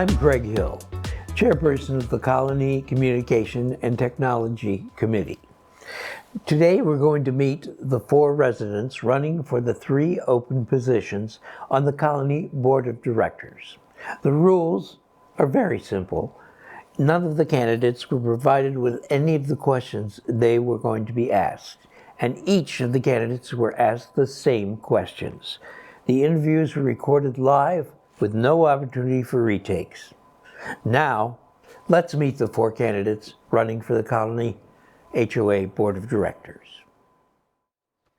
I'm Greg Hill, chairperson of the Colony Communication and Technology Committee. Today we're going to meet the 4 residents running for the 3 open positions on the Colony Board of Directors. The rules are very simple. None of the candidates were provided with any of the questions they were going to be asked, and each of the candidates were asked the same questions. The interviews were recorded live with no opportunity for retakes. Now, let's meet the 4 candidates running for the Colony HOA Board of Directors.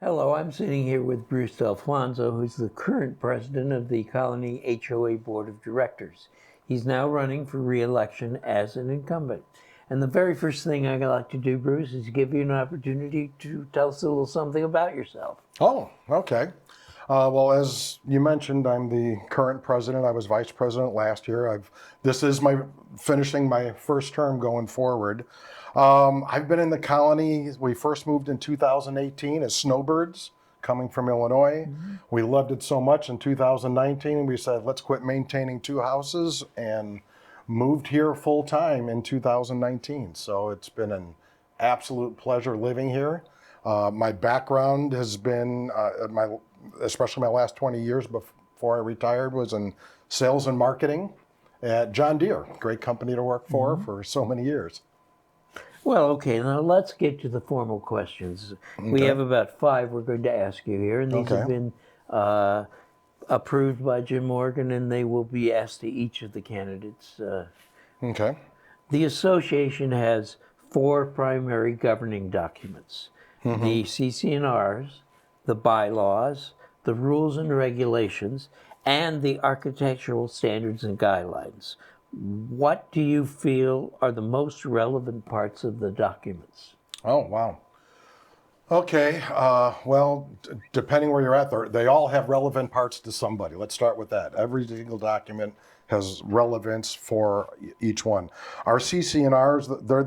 Hello, I'm sitting here with Bruce Delphonzo, who's the current president of the Colony HOA Board of Directors. He's now running for re-election as an incumbent. And the very first thing I'd like to do, Bruce, is give you an opportunity to tell us a little something about yourself. Oh, okay. Well, as you mentioned, I'm the current president. I was vice president last year. This is finishing my first term going forward. I've been in the colony. We first moved in 2018 as snowbirds coming from Illinois. Mm-hmm. We loved it so much in 2019, we said, let's quit maintaining 2 houses and moved here full time in 2019. So it's been an absolute pleasure living here. My background has been, especially my last 20 years before I retired, was in sales and marketing at John Deere, great company to work for so many years. Well, okay, now let's get to the formal questions. Okay. We have about 5 we're going to ask you here, and these have been approved by Jim Morgan, and they will be asked to each of the candidates. Okay. The association has 4 primary governing documents. Mm-hmm. The CC&Rs, the bylaws, the rules and regulations, and the architectural standards and guidelines. What do you feel are the most relevant parts of the documents? Oh, wow. Okay, well, depending where you're at, they all have relevant parts to somebody. Let's start with that. Every single document has relevance for each one. Our CC&Rs, they're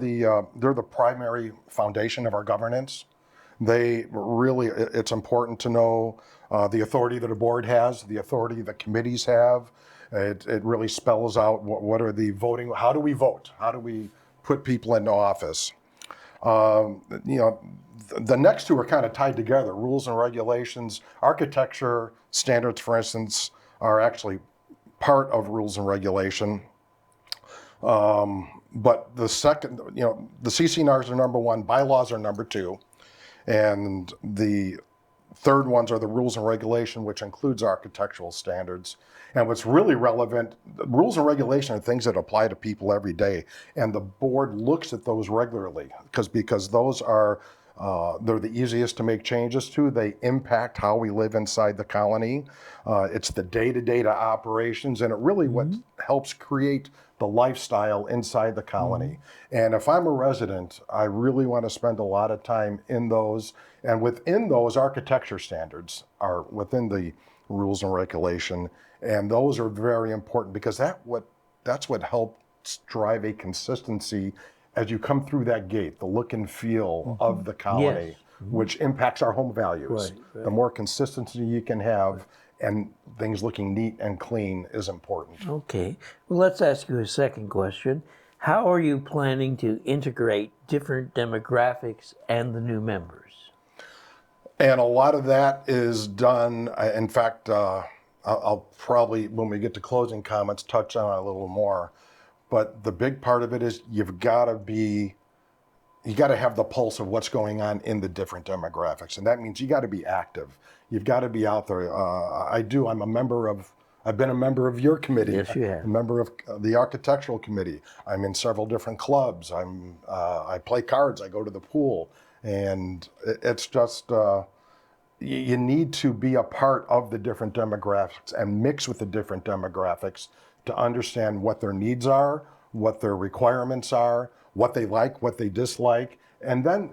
the primary foundation of our governance. It's important to know the authority that a board has, the authority that committees have. It really spells out what are the voting, how do we vote? How do we put people into office? The next 2 are kind of tied together, rules and regulations. Architecture standards, for instance, are actually part of rules and regulation. But the second, the CC&Rs are number 1, bylaws are number 2. And the third ones are the rules and regulation, which includes architectural standards. And what's really relevant, rules and regulation are things that apply to people every day. And the board looks at those regularly because those are, they're the easiest to make changes to. They impact how we live inside the colony. It's the day-to-day operations, and it really what helps create the lifestyle inside the colony. And if I'm a resident, I really want to spend a lot of time in those. And within those, architecture standards are within the rules and regulation. And those are very important because that's what helps drive a consistency as you come through that gate, the look and feel of the colony, which impacts our home values. Right. The more consistency you can have and things looking neat and clean is important. Okay, well, let's ask you a second question. How are you planning to integrate different demographics and the new members? And a lot of that is done, in fact, I'll probably, when we get to closing comments, touch on it a little more. But the big part of it is you got to have the pulse of what's going on in the different demographics. And that means you got to be active. You've got to be out there. I've been a member of your committee. Yes, you have. A member of the architectural committee. I'm in several different clubs. I play cards. I go to the pool. And it's just, you need to be a part of the different demographics and mix with the different demographics to understand what their needs are, what their requirements are, what they like, what they dislike. And then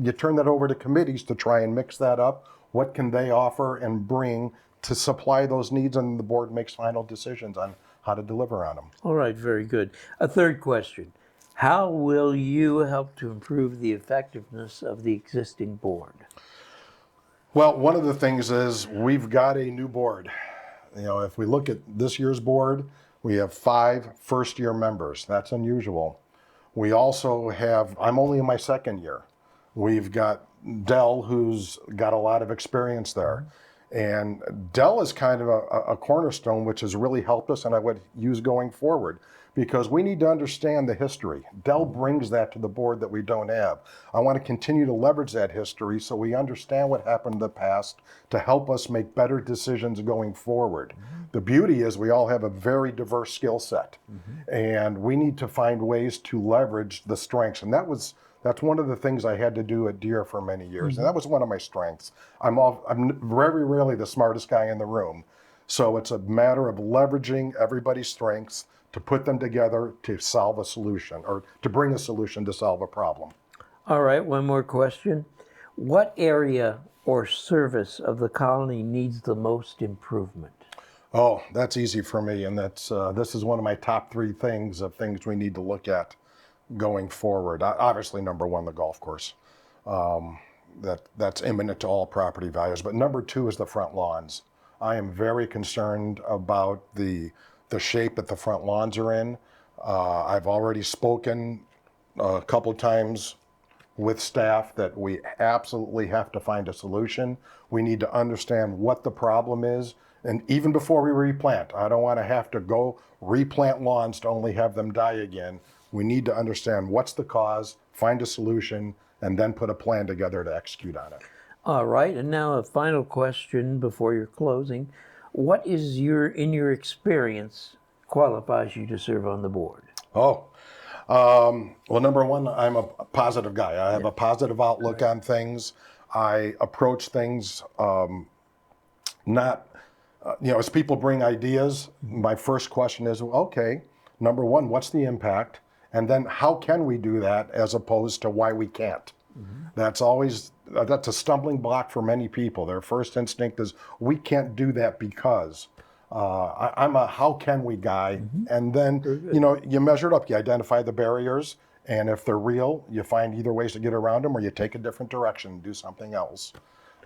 you turn that over to committees to try and mix that up. What can they offer and bring to supply those needs? And the board makes final decisions on how to deliver on them. All right, very good. A third question. How will you help to improve the effectiveness of the existing board? Well, one of the things is we've got a new board. If we look at this year's board, We have 5 first-year members. That's unusual. We also have, I'm only in my second year. We've got Dell, who's got a lot of experience there. And Dell is kind of a cornerstone, which has really helped us and I would use going forward, because we need to understand the history. Dell brings that to the board that we don't have. I want to continue to leverage that history so we understand what happened in the past to help us make better decisions going forward. The beauty is we all have a very diverse skill set, and we need to find ways to leverage the strengths. And that's one of the things I had to do at Deere for many years, and that was one of my strengths. I'm very rarely the smartest guy in the room, so it's a matter of leveraging everybody's strengths to put them together to solve a solution, or to bring a solution to solve a problem. All right, one more question. What area or service of the colony needs the most improvement? Oh, that's easy for me, and that's this is one of my top 3 things we need to look at going forward. Obviously, number 1, the golf course. That's imminent to all property values. But number 2 is the front lawns. I am very concerned about the shape that the front lawns are in. I've already spoken a couple times with staff that we absolutely have to find a solution. We need to understand what the problem is. And even before we replant, I don't want to have to go replant lawns to only have them die again. We need to understand what's the cause, find a solution, and then put a plan together to execute on it. All right, and now a final question before your closing. What is in your experience, qualifies you to serve on the board? Well, number 1, I'm a positive guy. I have a positive outlook on things. I approach things not, as people bring ideas, my first question is, okay, number 1, what's the impact? And then how can we do that as opposed to why we can't? That's a stumbling block for many people. Their first instinct is, we can't do that because. I'm a how can we guy. And then, you measure it up, you identify the barriers, and if they're real, you find either ways to get around them or you take a different direction and do something else.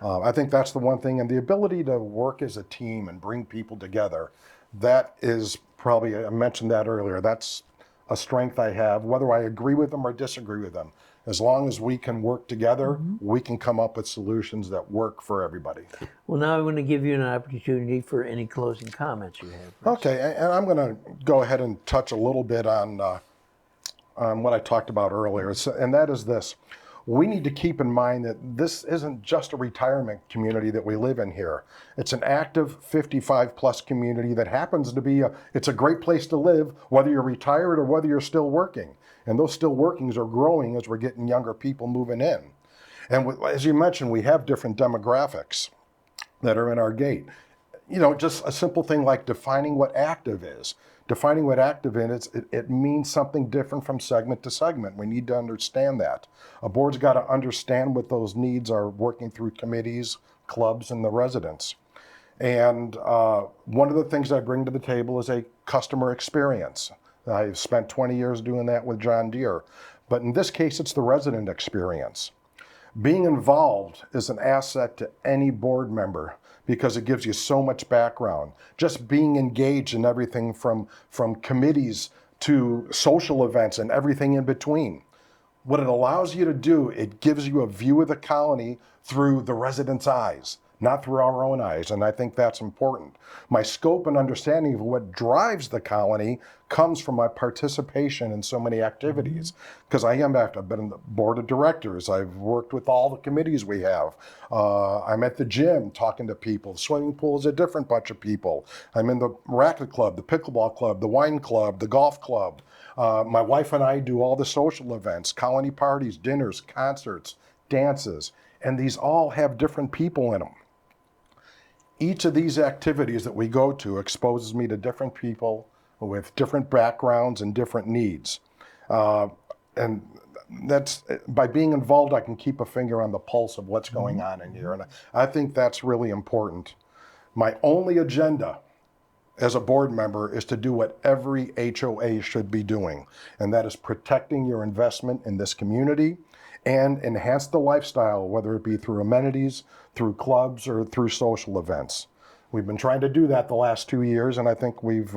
I think that's the one thing, and the ability to work as a team and bring people together, that is probably, I mentioned that earlier, that's a strength I have, whether I agree with them or disagree with them. As long as we can work together, we can come up with solutions that work for everybody. Well, now I'm going to give you an opportunity for any closing comments you have. Bruce. Okay, and I'm going to go ahead and touch a little bit on what I talked about earlier, and that is this. We need to keep in mind that this isn't just a retirement community that we live in here. It's an active 55-plus community that happens to be it's a great place to live, whether you're retired or whether you're still working. And those still workings are growing as we're getting younger people moving in. And as you mentioned, we have different demographics that are in our gate. Just a simple thing like defining what active is. Defining what active is, it means something different from segment to segment. We need to understand that. A board's got to understand what those needs are working through committees, clubs, and the residents. And one of the things I bring to the table is a customer experience. I've spent 20 years doing that with John Deere. But in this case, it's the resident experience. Being involved is an asset to any board member because it gives you so much background. Just being engaged in everything from committees to social events and everything in between. What it allows you to do, it gives you a view of the colony through the residents' eyes, not through our own eyes, and I think that's important. My scope and understanding of what drives the colony comes from my participation in so many activities, because I've been in the board of directors, I've worked with all the committees we have. I'm at the gym talking to people. The swimming pool is a different bunch of people. I'm in the racquet club, the pickleball club, the wine club, the golf club. My wife and I do all the social events, colony parties, dinners, concerts, dances, and these all have different people in them. Each of these activities that we go to exposes me to different people with different backgrounds and different needs. And that's, by being involved, I can keep a finger on the pulse of what's going on in here. And I think that's really important. My only agenda as a board member is to do what every HOA should be doing, and that is protecting your investment in this community and enhance the lifestyle, whether it be through amenities, through clubs, or through social events. We've been trying to do that the last 2 years, and I think we've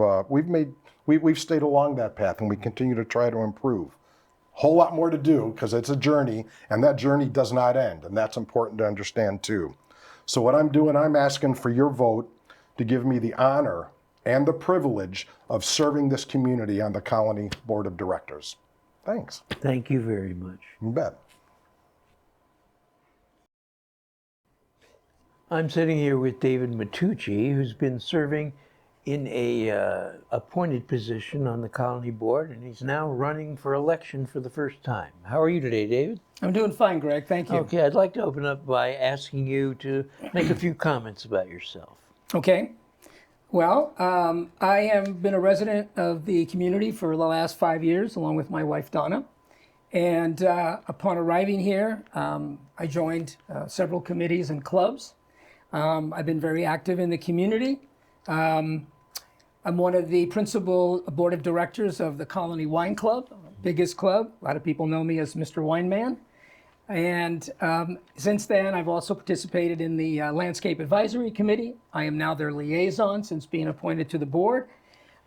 made we've stayed along that path, and we continue to try to improve. Whole lot more to do, because it's a journey, and that journey does not end, and that's important to understand too. So what I'm doing, I'm asking for your vote to give me the honor and the privilege of serving this community on the Colony Board of Directors. Thanks. Thank you very much. You bet. I'm sitting here with David Matucci, who's been serving in a appointed position on the Colony Board, and he's now running for election for the first time. How are you today, David? I'm doing fine, Greg. Thank you. Okay, I'd like to open up by asking you to make a few comments about yourself. Okay. Well, I have been a resident of the community for the last 5 years, along with my wife, Donna. And upon arriving here, I joined several committees and clubs. I've been very active in the community. I'm one of the principal board of directors of the Colony Wine Club, biggest club. A lot of people know me as Mr. Wineman. And since then, I've also participated in the Landscape Advisory Committee. I am now their liaison since being appointed to the board.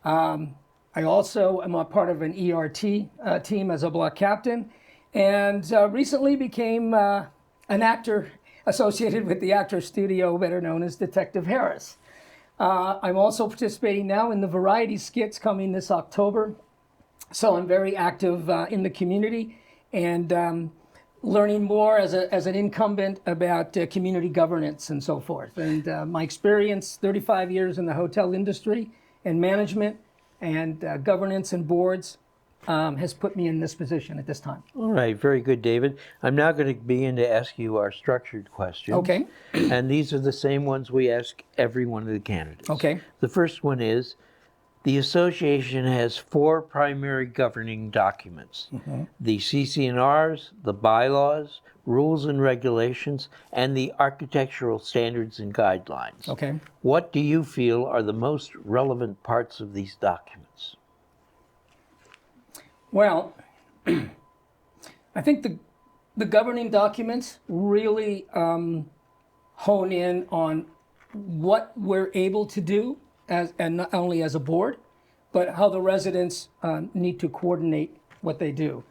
I also am a part of an ERT team as a block captain, and recently became an actor associated with the Actor Studio, better known as Detective Harris. I'm also participating now in the variety skits coming this October. So I'm very active in the community and learning more as an incumbent about community governance and so forth. And my experience, 35 years in the hotel industry and management and governance and boards has put me in this position at this time. All right, very good, David. I'm now going to begin to ask you our structured questions. Okay. And these are the same ones we ask every one of the candidates. Okay. The first one is, the association has 4 primary governing documents: the CC&Rs, the bylaws, rules and regulations, and the architectural standards and guidelines. Okay. What do you feel are the most relevant parts of these documents? Well, I think the governing documents really hone in on what we're able to do and not only as a board, but how the residents need to coordinate what they do.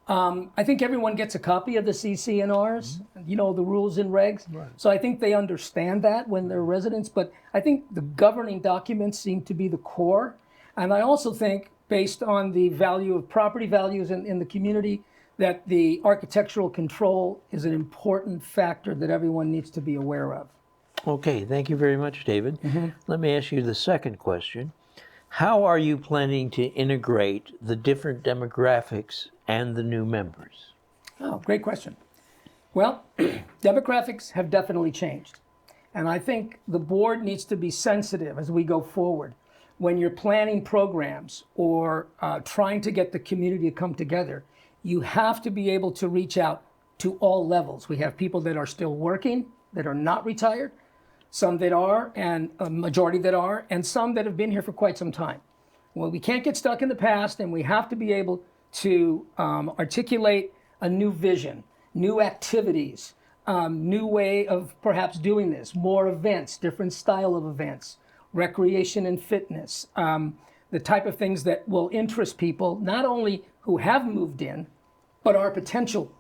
I think everyone gets a copy of the CC&Rs, you know, the rules and regs. Right. So I think they understand that when they're residents, but I think the governing documents seem to be the core. And I also think, based on the value of property values in the community, that the architectural control is an important factor that everyone needs to be aware of. Okay, thank you very much, David. Let me ask you the second question. How are you planning to integrate the different demographics and the new members? Oh, great question. Well, demographics have definitely changed. And I think the board needs to be sensitive as we go forward. When you're planning programs or trying to get the community to come together, you have to be able to reach out to all levels. We have people that are still working, that are not retired, some that are, and a majority that are, and some that have been here for quite some time. Well, we can't get stuck in the past, and we have to be able to articulate a new vision, new activities, new way of perhaps doing this, more events, different style of events, recreation and fitness, the type of things that will interest people, not only who have moved in, but our potential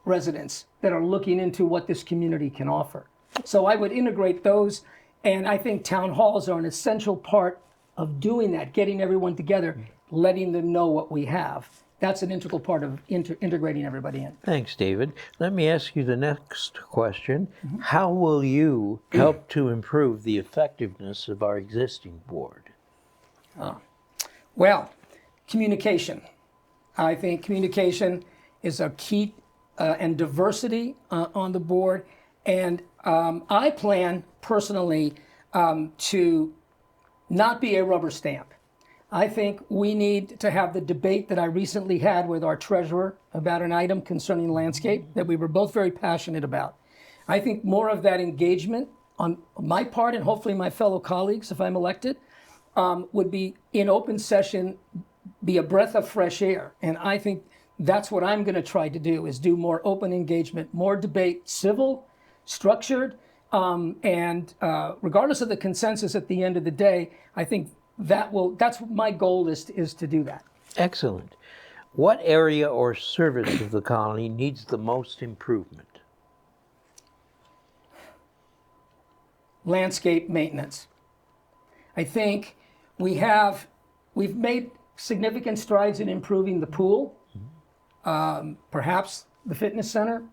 residents that are looking into what this community can offer. So I would integrate those, and I think town halls are an essential part of doing that, getting everyone together, letting them know what we have. That's an integral part of integrating everybody in. Thanks, David. Let me ask you the next question. How will you help to improve the effectiveness of our existing board? Well, communication. I think communication is a key, and diversity on the board. And I plan personally to not be a rubber stamp. I think we need to have the debate that I recently had with our treasurer about an item concerning landscape that we were both very passionate about. I think more of that engagement on my part, and hopefully my fellow colleagues, if I'm elected, would be in open session, be a breath of fresh air. And I think that's what I'm going to try to do, is do more open engagement, more debate, civil, structured, and regardless of the consensus at the end of the day, I think that's what my goal is to do that. Excellent. What area or service of the colony needs the most improvement? Landscape maintenance. I think we've made significant strides in improving the pool, perhaps the fitness center.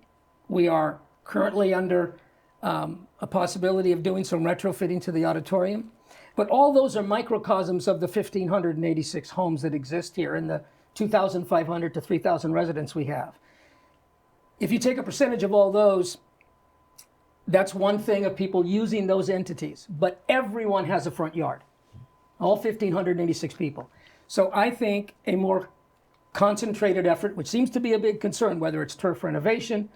We are currently under a possibility of doing some retrofitting to the auditorium. But all those are microcosms of the 1,586 homes that exist here and the 2,500 to 3,000 residents we have. If you take a percentage of all those, that's one thing of people using those entities. But everyone has a front yard, all 1,586 people. So I think a more concentrated effort, which seems to be a big concern, whether it's turf renovation,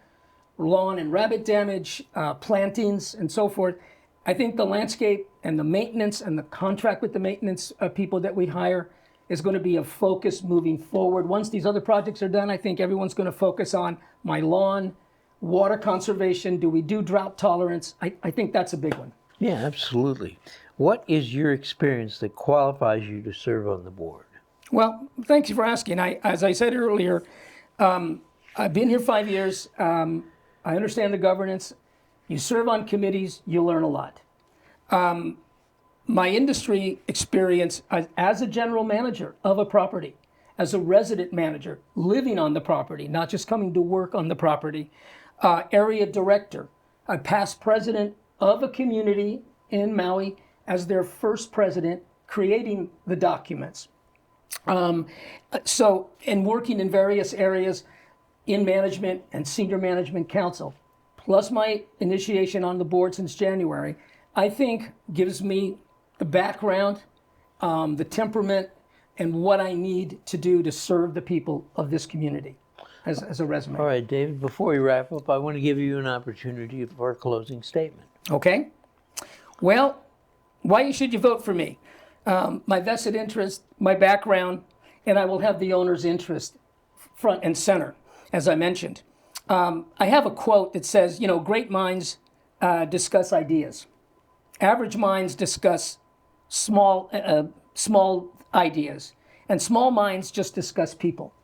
lawn and rabbit damage, plantings, and so forth. I think the landscape and the maintenance and the contract with the maintenance people that we hire is going to be a focus moving forward. Once these other projects are done, I think everyone's going to focus on my lawn, water conservation. Do we do drought tolerance? I think that's a big one. Yeah, absolutely. What is your experience that qualifies you to serve on the board? Well, thank you for asking. As I said earlier, I've been here 5 years. I understand the governance. You serve on committees, you learn a lot. My industry experience as a general manager of a property, as a resident manager, living on the property, not just coming to work on the property, area director, a past president of a community in Maui as their first president, creating the documents. And working in various areas in management and senior management council, plus my initiation on the board since January, I think gives me the background, the temperament, and what I need to do to serve the people of this community as a resume. All right, David, before we wrap up, I want to give you an opportunity for a closing statement. Okay. Well, why should you vote for me? My vested interest, my background, and I will have the owner's interest front and center, as I mentioned. I have a quote that says, great minds discuss ideas. Average minds discuss small ideas, and small minds just discuss people.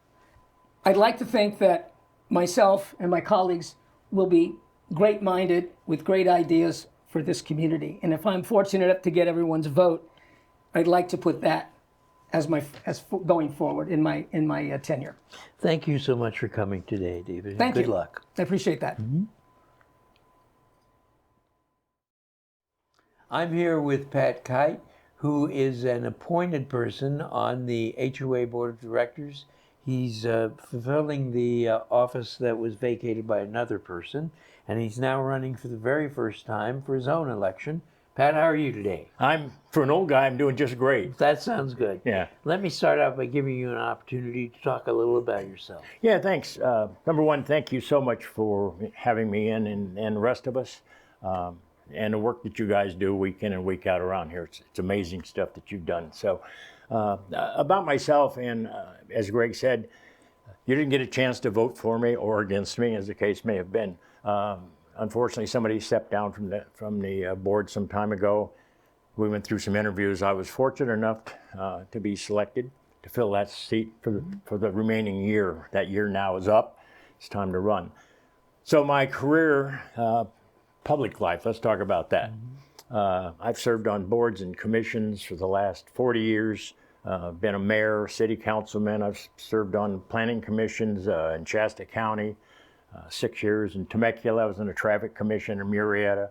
I'd like to think that myself and my colleagues will be great-minded with great ideas for this community. And if I'm fortunate enough to get everyone's vote, I'd like to put that as going forward in my tenure. Thank you so much for coming today, David. Thank you. Good luck. I appreciate that. Mm-hmm. I'm here with Pat Kite, who is an appointed person on the HOA Board of Directors. He's fulfilling the office that was vacated by another person, and he's now running for the very first time for his own election. Pat, how are you today? For an old guy, I'm doing just great. That sounds good. Yeah. Let me start out by giving you an opportunity to talk a little about yourself. Yeah, thanks. Number one, thank you so much for having me in and the rest of us. And the work that you guys do week in and week out around here. It's amazing stuff that you've done. So about myself, and as Greg said, you didn't get a chance to vote for me or against me, as the case may have been. Unfortunately, somebody stepped down from the board some time ago. We went through some interviews. I was fortunate enough to be selected to fill that seat for the remaining year. That year now is up. It's time to run. So my career, public life, let's talk about that. I've served on boards and commissions for the last 40 years. Been a mayor, city councilman. I've served on planning commissions in Shasta County. 6 years in Temecula. I was in a traffic commission in Murrieta.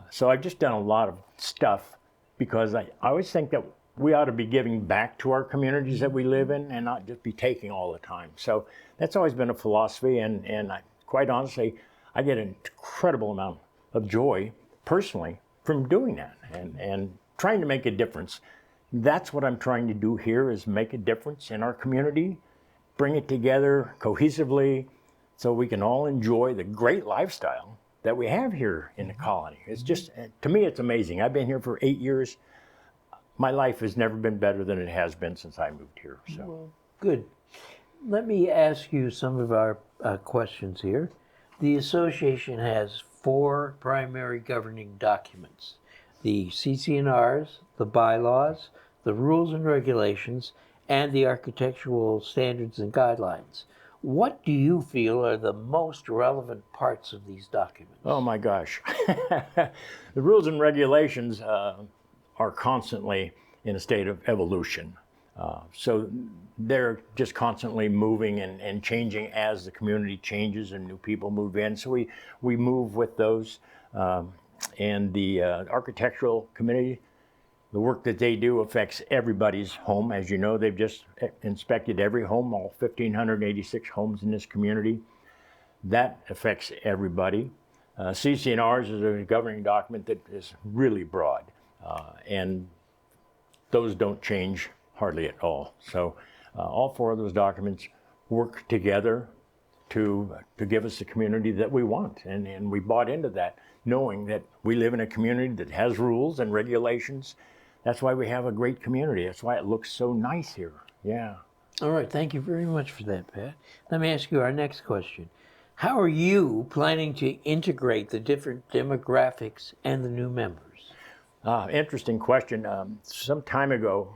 So I've just done a lot of stuff because I always think that we ought to be giving back to our communities that we live in and not just be taking all the time. So that's always been a philosophy, and quite honestly, I get an incredible amount of joy personally from doing that and trying to make a difference. That's what I'm trying to do here, is make a difference in our community, bring it together cohesively, so we can all enjoy the great lifestyle that we have here in the colony. It's just, to me, it's amazing. I've been here for 8 years. My life has never been better than it has been since I moved here. So, well, good. Let me ask you some of our questions here. The association has 4 primary governing documents: the CC&Rs, the bylaws, the rules and regulations, and the architectural standards and guidelines. What do you feel are the most relevant parts of these documents? Oh my gosh. The rules and regulations are constantly in a state of evolution. So they're just constantly moving and changing as the community changes and new people move in. So we move with those. And the architectural committee, the work that they do affects everybody's home. As you know, they've just inspected every home, all 1,586 homes in this community. That affects everybody. CC&Rs is a governing document that is really broad, and those don't change hardly at all. So all four of those documents work together to give us the community that we want. And we bought into that, knowing that we live in a community that has rules and regulations. That's why we have a great community. That's why it looks so nice here. Yeah. All right, thank you very much for that, Pat. Let me ask you our next question. How are you planning to integrate the different demographics and the new members? Interesting question. Some time ago,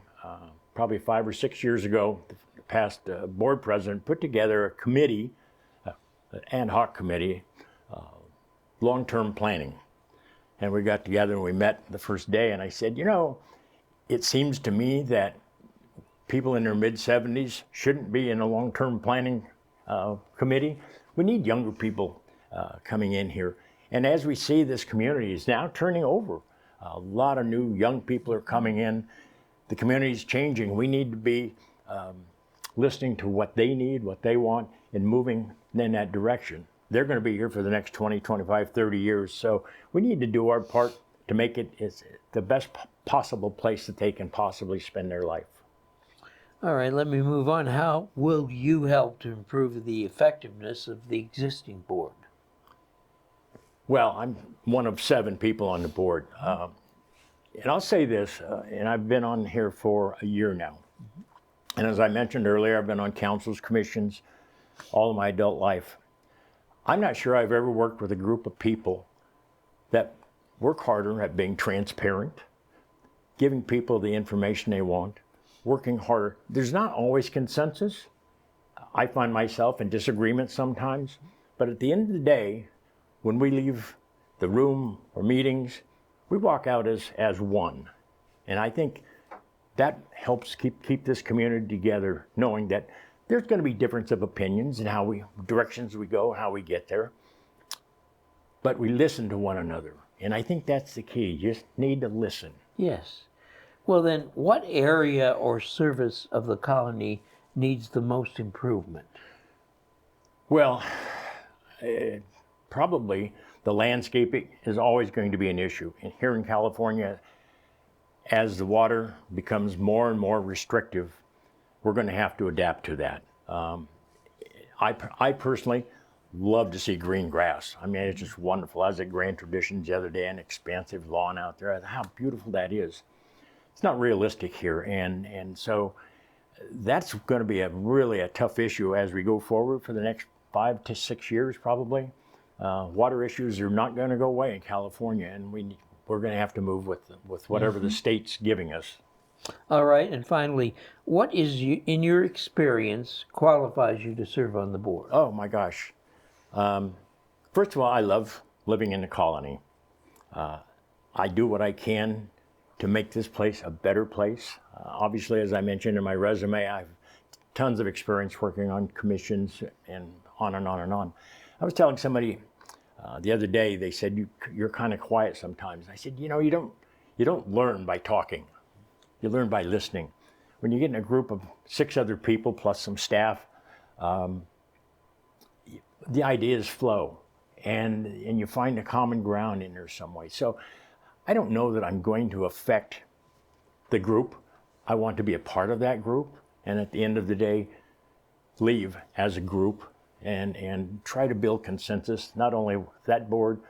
probably 5 or 6 years ago, the past board president put together a committee, an ad hoc committee, long-term planning. And we got together and we met the first day, and I said, you know, it seems to me that people in their mid-70s shouldn't be in a long-term planning committee. We need younger people coming in here. And as we see, this community is now turning over. A lot of new young people are coming in. The community is changing. We need to be listening to what they need, what they want, and moving in that direction. They're going to be here for the next 20, 25, 30 years. So we need to do our part to make it the best possible place that they can possibly spend their life. All right, let me move on. How will you help to improve the effectiveness of the existing board? Well, I'm one of 7 people on the board. And I'll say this, and I've been on here for a year now. And as I mentioned earlier, I've been on councils, commissions, all of my adult life. I'm not sure I've ever worked with a group of people that work harder at being transparent, giving people the information they want, working harder. There's not always consensus. I find myself in disagreement sometimes, but at the end of the day, when we leave the room or meetings, we walk out as one. And I think that helps keep this community together, knowing that there's going to be difference of opinions and directions we go, how we get there. But we listen to one another. And I think that's the key. You just need to listen. Yes. Well then, what area or service of the colony needs the most improvement? Well, probably the landscaping is always going to be an issue. And here in California, as the water becomes more and more restrictive, we're going to have to adapt to that. I personally love to see green grass. I mean, it's just wonderful. I was at Grand Traditions the other day, an expansive lawn out there. How beautiful that is. It's not realistic here, and so that's going to be really a tough issue as we go forward for the next 5 to 6 years, probably. Water issues are not going to go away in California, and we're going to have to move with whatever the state's giving us. All right, and finally, what is, in your experience, qualifies you to serve on the board? Oh my gosh. First of all, I love living in the colony. I do what I can to make this place a better place. Obviously, as I mentioned in my resume, I have tons of experience working on commissions and on and on and on. I was telling somebody the other day, they said, you're kind of quiet sometimes. I said, you know, you don't learn by talking. You learn by listening. When you get in a group of 6 other people plus some staff, the ideas flow and you find a common ground in there some way. So I don't know that I'm going to affect the group. I want to be a part of that group, and at the end of the day, leave as a group and try to build consensus, not only with that board,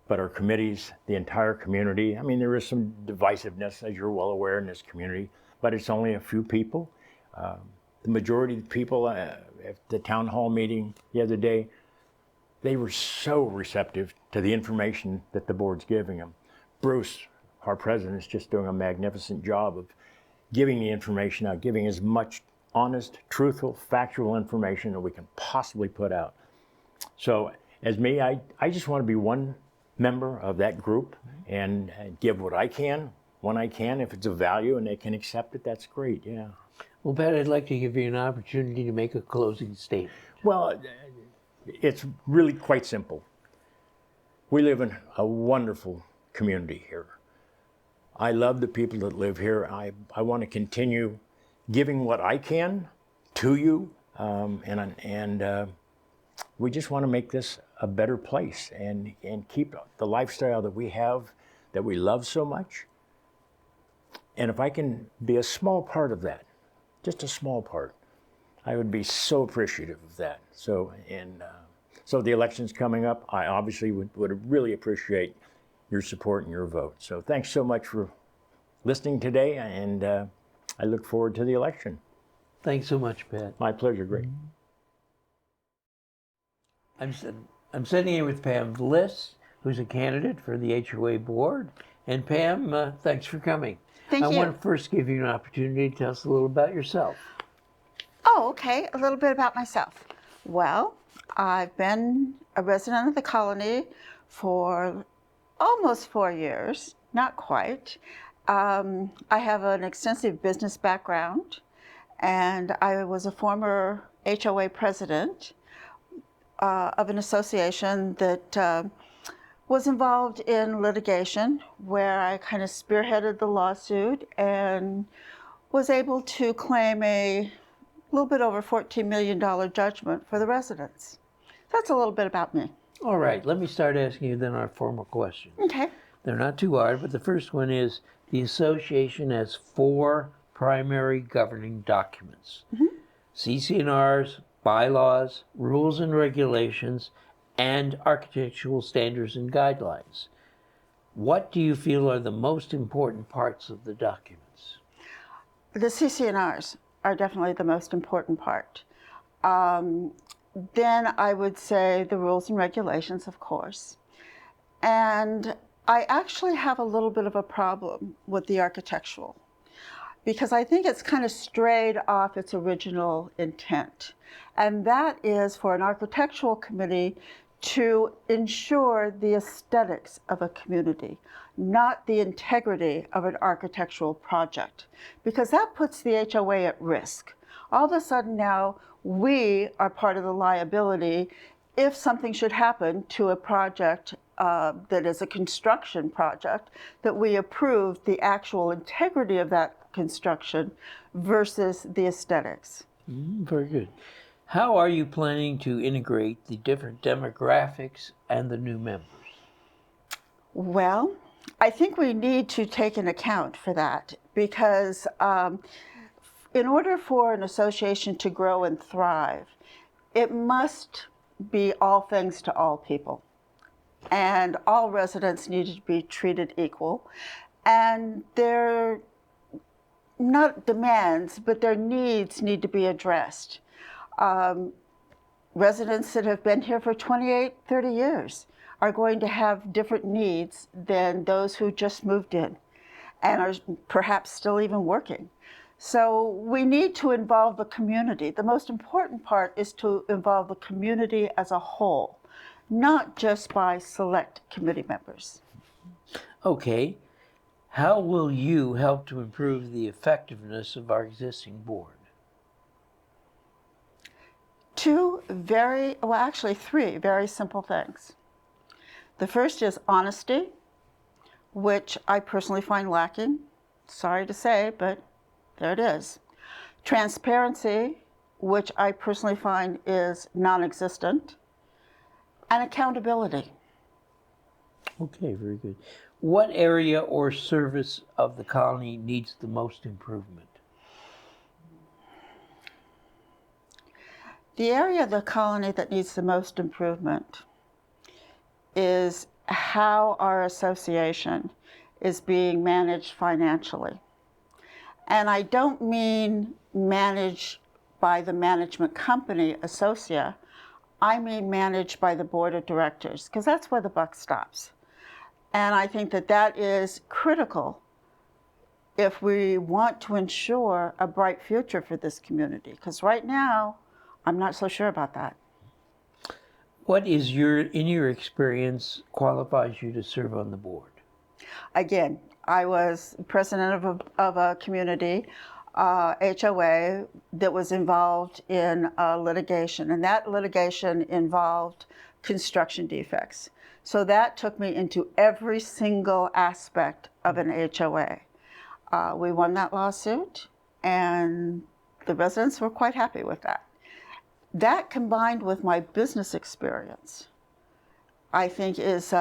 but our committees, the entire community. I mean, there is some divisiveness, as you're well aware, in this community, but it's only a few people. The majority of the people at the town hall meeting the other day, they were so receptive to the information that the board's giving them. Bruce, our president, is just doing a magnificent job of giving the information out, giving as much honest, truthful, factual information that we can possibly put out. So as me, I just want to be one member of that group and give what I can, when I can. If it's of value and they can accept it, that's great, yeah. Well, Pat, I'd like to give you an opportunity to make a closing statement. Well, it's really quite simple. We live in a wonderful community here. I love the people that live here. I want to continue giving what I can to you, and we just want to make this a better place and keep the lifestyle that we have, that we love so much. And if I can be a small part of that, just a small part, I would be so appreciative of that. So, so the election's coming up. I obviously would really appreciate your support and your vote. So thanks so much for listening today, and I look forward to the election. Thanks so much, Pat. My pleasure, Greg. I'm sitting here with Pam List, who's a candidate for the HOA board. And Pam, thanks for coming. Thank I you. want to first give you an opportunity to tell us a little about yourself. Oh, okay. A little bit about myself. Well, I've been a resident of the colony for almost 4 years, not quite. I have an extensive business background, and I was a former HOA president of an association that was involved in litigation, where I kind of spearheaded the lawsuit and was able to claim a little bit over $14 million judgment for the residents. That's a little bit about me. All right, let me start asking you then our formal questions. Okay. They're not too hard, but the first one is, the association has 4 primary governing documents. CC&Rs, bylaws, rules and regulations, and architectural standards and guidelines. What do you feel are the most important parts of the documents? The CC&Rs are definitely the most important part. Then I would say the rules and regulations, of course. And I actually have a little bit of a problem with the architectural, because I think it's kind of strayed off its original intent. And that is for an architectural committee to ensure the aesthetics of a community, not the integrity of an architectural project, because that puts the HOA at risk. All of a sudden now, we are part of the liability if something should happen to a project that is a construction project, that we approve the actual integrity of that construction versus the aesthetics. Very good. How are you planning to integrate the different demographics and the new members? Well, I think we need to take an account for that, because in order for an association to grow and thrive, it must be all things to all people. And all residents need to be treated equal. And their, not demands, but their needs need to be addressed. Residents that have been here for 28, 30 years are going to have different needs than those who just moved in and are perhaps still even working. So we need to involve the community. The most important part is to involve the community as a whole, not just by select committee members. Okay. How will you help to improve the effectiveness of our existing board? 2 very, well actually 3 very simple things. The first is honesty, which I personally find lacking. Sorry to say, but there it is. Transparency, which I personally find is non-existent. And accountability. Okay, very good. What area or service of the colony needs the most improvement? The area of the colony that needs the most improvement is how our association is being managed financially. And I don't mean managed by the management company, Associa. I mean managed by the board of directors, because that's where the buck stops. And I think that that is critical if we want to ensure a bright future for this community. Because right now, I'm not so sure about that. What is in your experience, qualifies you to serve on the board? Again, I was president of a community HOA that was involved in litigation, and that litigation involved construction defects. So that took me into every single aspect of an HOA. We won that lawsuit, and the residents were quite happy with that. That combined with my business experience, I think is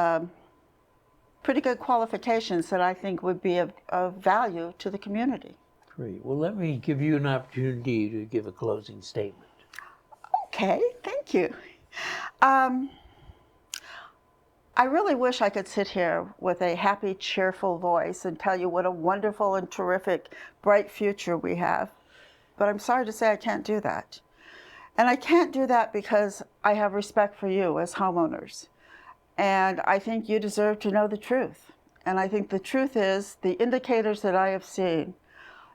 pretty good qualifications that I think would be of value to the community. Great. Well, let me give you an opportunity to give a closing statement. Okay, thank you. I really wish I could sit here with a happy, cheerful voice and tell you what a wonderful and terrific, bright future we have. But I'm sorry to say I can't do that. And I can't do that because I have respect for you as homeowners. And I think you deserve to know the truth. And I think the truth is, the indicators that I have seen,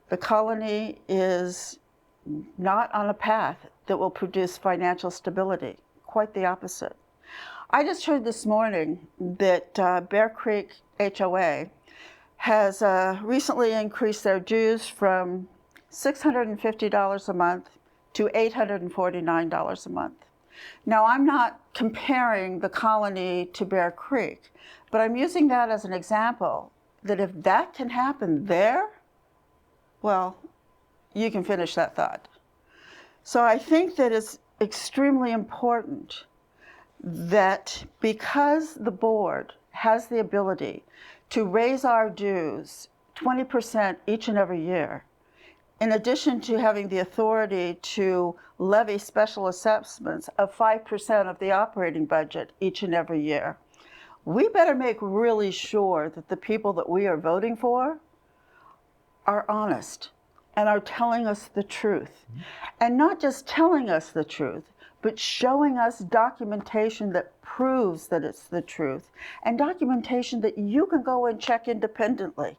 the colony is not on a path that will produce financial stability. Quite the opposite. I just heard this morning that Bear Creek HOA has recently increased their dues from $650 a month to $849 a month. Now, I'm not comparing the colony to Bear Creek, but I'm using that as an example that if that can happen there, well, you can finish that thought. So I think that it's extremely important that because the board has the ability to raise our dues 20% each and every year, in addition to having the authority to levy special assessments of 5% of the operating budget each and every year, we better make really sure that the people that we are voting for are honest and are telling us the truth. And not just telling us the truth, but showing us documentation that proves that it's the truth, and documentation that you can go and check independently.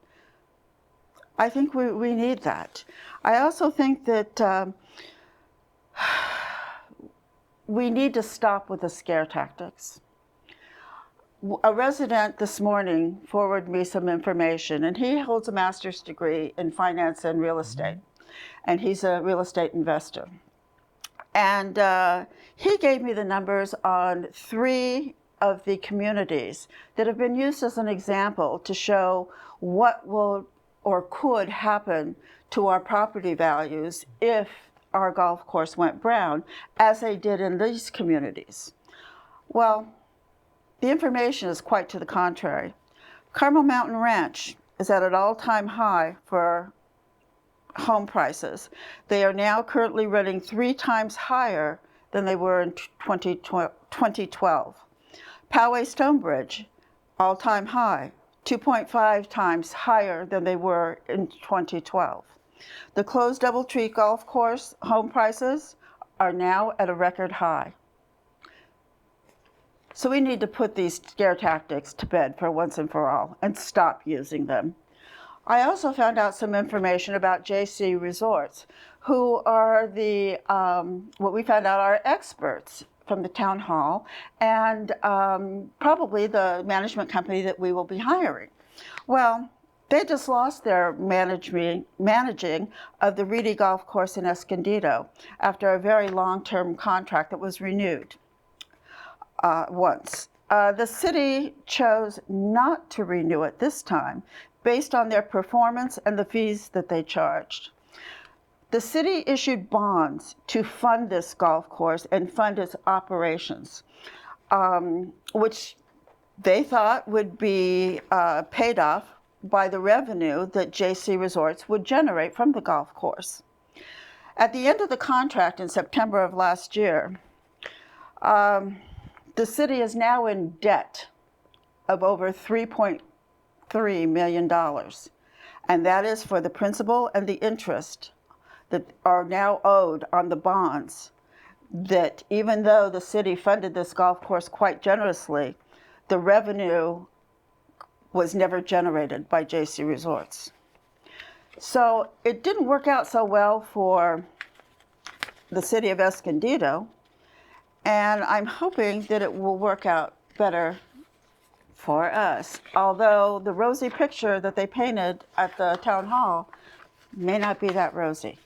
I think we need that. I also think that we need to stop with the scare tactics. A resident this morning forwarded me some information, and he holds a master's degree in finance and real estate, and he's a real estate investor. And he gave me the numbers on 3 of the communities that have been used as an example to show what will or could happen to our property values if our golf course went brown, as they did in these communities. Well, the information is quite to the contrary. Carmel Mountain Ranch is at an all-time high for home prices. They are now currently running 3 times higher than they were in 2012. Poway Stonebridge, all-time high, 2.5 times higher than they were in 2012. The closed Doubletree Golf Course home prices are now at a record high. So we need to put these scare tactics to bed for once and for all and stop using them. I also found out some information about JC Resorts, who are the, what we found out are experts from the town hall, and probably the management company that we will be hiring. Well, they just lost their managing of the Reedy Golf Course in Escondido after a very long-term contract that was renewed once. The city chose not to renew it this time based on their performance and the fees that they charged. The city issued bonds to fund this golf course and fund its operations, which they thought would be paid off by the revenue that JC Resorts would generate from the golf course. At the end of the contract in September of last year, the city is now in debt of over $3.3 million. And that is for the principal and the interest that are now owed on the bonds, that even though the city funded this golf course quite generously, the revenue was never generated by JC Resorts. So it didn't work out so well for the city of Escondido, and I'm hoping that it will work out better for us. Although the rosy picture that they painted at the town hall may not be that rosy.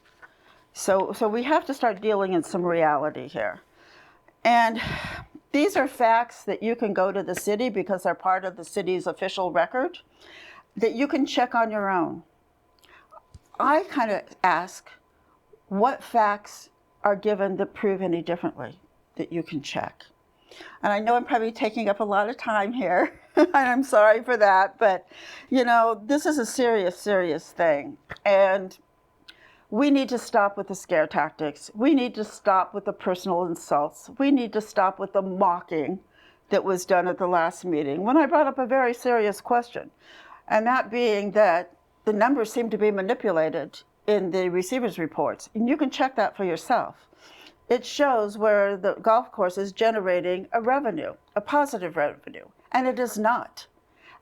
So we have to start dealing in some reality here. And these are facts that you can go to the city because they're part of the city's official record that you can check on your own. I kind of ask, what facts are given that prove any differently that you can check? And I know I'm probably taking up a lot of time here, and I'm sorry for that, but you know, this is a serious, serious thing. And we need to stop with the scare tactics. We need to stop with the personal insults. We need to stop with the mocking that was done at the last meeting when I brought up a very serious question, and that being that the numbers seem to be manipulated in the receivers reports. And you can check that for yourself. It shows where the golf course is generating a revenue, a positive revenue, and it is not.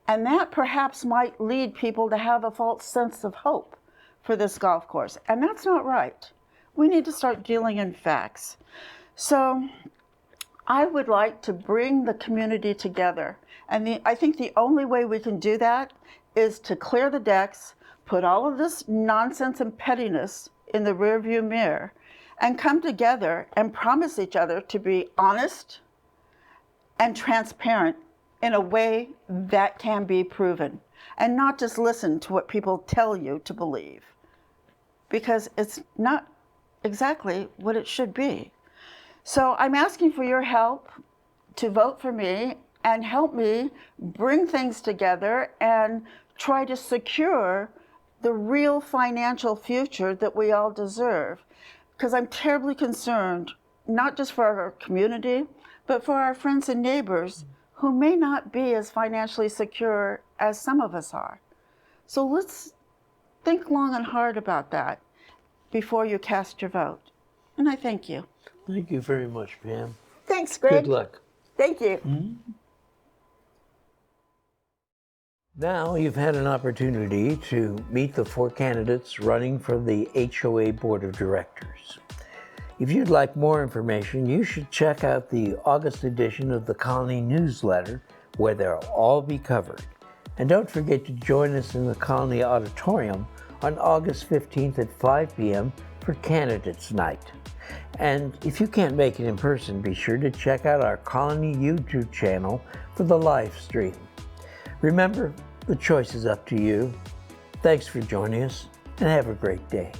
And that perhaps might lead people to have a false sense of hope for this golf course, and that's not right. We need to start dealing in facts. So I would like to bring the community together, and I think the only way we can do that is to clear the decks, put all of this nonsense and pettiness in the rearview mirror, and come together and promise each other to be honest and transparent in a way that can be proven, and not just listen to what people tell you to believe, because it's not exactly what it should be. So I'm asking for your help to vote for me and help me bring things together and try to secure the real financial future that we all deserve. Because I'm terribly concerned, not just for our community, but for our friends and neighbors who may not be as financially secure as some of us are. So let's think long and hard about that before you cast your vote. And I thank you. Thank you very much, Pam. Thanks, Greg. Good luck. Thank you. Now you've had an opportunity to meet the 4 candidates running for the HOA Board of Directors. If you'd like more information, you should check out the August edition of the Colony newsletter, where they'll all be covered. And don't forget to join us in the Colony Auditorium on August 15th at 5 p.m. for Candidates Night. And if you can't make it in person, be sure to check out our Colony YouTube channel for the live stream. Remember, the choice is up to you. Thanks for joining us, and have a great day.